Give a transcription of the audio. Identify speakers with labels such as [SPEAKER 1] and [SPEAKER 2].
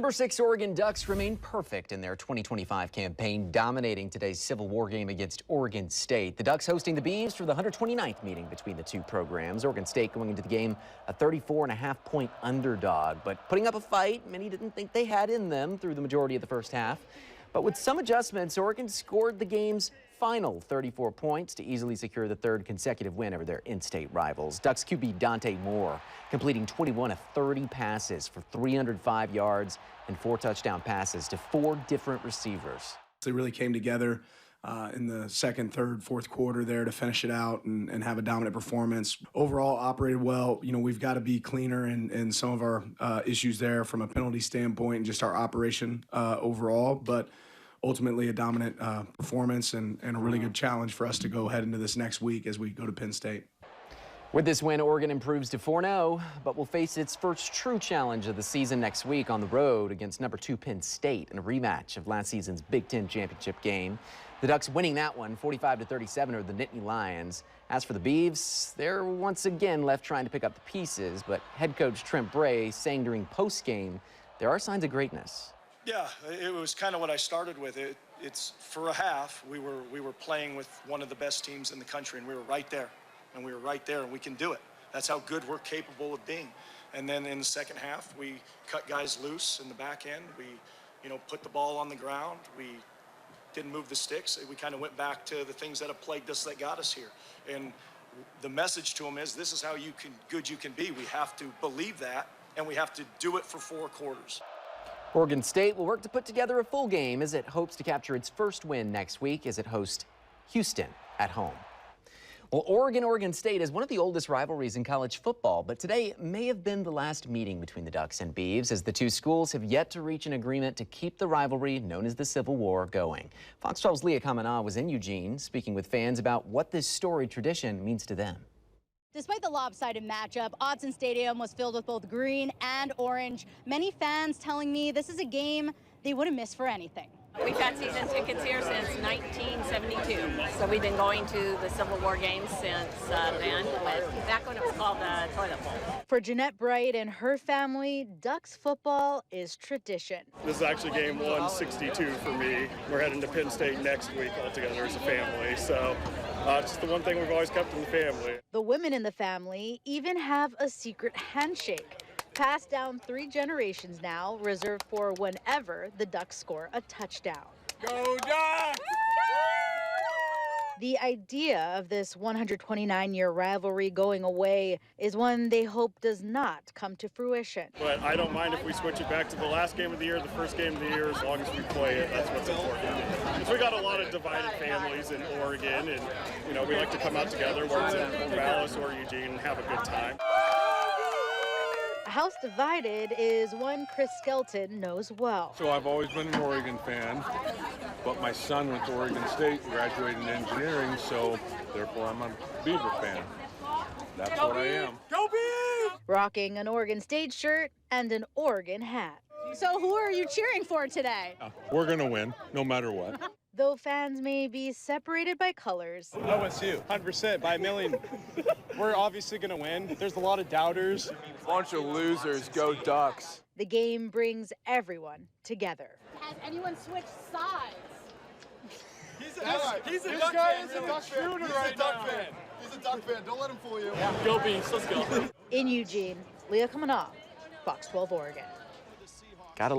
[SPEAKER 1] Number 6 Oregon Ducks remain perfect in their 2025 campaign, dominating today's Civil War game against Oregon State. The Ducks hosting the Beavs for the 129th meeting between the two programs. Oregon State going into the game a 34.5-point underdog, but putting up a fight many didn't think they had in them through the majority of the first half. But with some adjustments, Oregon scored the game's final 34 points to easily secure the third consecutive win over their in-state rivals. Ducks QB Dante Moore completing 21 of 30 passes for 305 yards and 4 touchdown passes to 4 different receivers.
[SPEAKER 2] They really came together in the second, third, fourth quarter there to finish it out and have a dominant performance. Overall, operated well. You know, we've got to be cleaner in some of our issues there from a penalty standpoint and just our operation overall. But ultimately a dominant performance and a really good challenge for us to go ahead into this next week as we go to Penn State.
[SPEAKER 1] With this win, Oregon improves to 4-0, but will face its first true challenge of the season next week on the road against number 2 Penn State in a rematch of last season's Big Ten championship game. The Ducks winning that one 45-37 over the Nittany Lions. As for the Beavs, they're once again left trying to pick up the pieces, but head coach Trent Bray saying during post-game there are signs of greatness.
[SPEAKER 3] Yeah, it was kind of what I started with. It's for a half, we were playing with one of the best teams in the country, and we were right there. And we were right there, and we can do it. That's how good we're capable of being. And then in the second half, we cut guys loose in the back end. We, put the ball on the ground. We didn't move the sticks. We kind of went back to the things that have plagued us that got us here. And the message to them is, this is how good you can be. We have to believe that, and we have to do it for 4 quarters.
[SPEAKER 1] Oregon State will work to put together a full game as it hopes to capture its first win next week as it hosts Houston at home. Well, Oregon State is one of the oldest rivalries in college football, but today may have been the last meeting between the Ducks and Beavs as the two schools have yet to reach an agreement to keep the rivalry known as the Civil War going. Fox 12's Leah Kamana was in Eugene speaking with fans about what this storied tradition means to them.
[SPEAKER 4] Despite the lopsided matchup, Autzen Stadium was filled with both green and orange. Many fans telling me this is a game they wouldn't miss for anything.
[SPEAKER 5] We've had season tickets here since 1972, so we've been going to the Civil War games since then, back when it was called the Toilet Bowl.
[SPEAKER 4] For Jeanette Bright and her family, Ducks football is tradition.
[SPEAKER 6] This is actually game 162 for me. We're heading to Penn State next week all together as a family, so it's just the one thing we've always kept in the family.
[SPEAKER 4] The women in the family even have a secret handshake. Passed down 3 generations now, reserved for whenever the Ducks score a touchdown.
[SPEAKER 6] Go Ducks!
[SPEAKER 4] The idea of this 129-year rivalry going away is one they hope does not come to fruition.
[SPEAKER 6] But I don't mind if we switch it back to the last game of the year, the first game of the year, as long as we play it. That's what's important. Because we got a lot of divided families in Oregon, and we like to come out together, whether it's in Corvallis or Eugene, and have a good time.
[SPEAKER 4] A house divided is one Chris Skelton knows well.
[SPEAKER 7] So I've always been an Oregon fan, but my son went to Oregon State, graduated in engineering, so therefore I'm a Beaver fan. That's what I am.
[SPEAKER 6] Go Beavs!
[SPEAKER 4] Rocking an Oregon State shirt and an Oregon hat. So who are you cheering for today?
[SPEAKER 7] We're going to win, no matter what.
[SPEAKER 4] Though fans may be separated by colors.
[SPEAKER 6] OSU, 100%, by a million. We're obviously going to win. There's a lot of doubters.
[SPEAKER 8] Bunch of losers, go Ducks.
[SPEAKER 4] The game brings everyone together.
[SPEAKER 5] Has anyone switched sides?
[SPEAKER 8] He's a Duck fan. He's a Duck fan. He's a Duck fan. Don't let him fool you.
[SPEAKER 6] Yeah. Go Beavs, let's go.
[SPEAKER 4] In Eugene, Leah Kamana, Fox 12 Oregon.
[SPEAKER 1] Gotta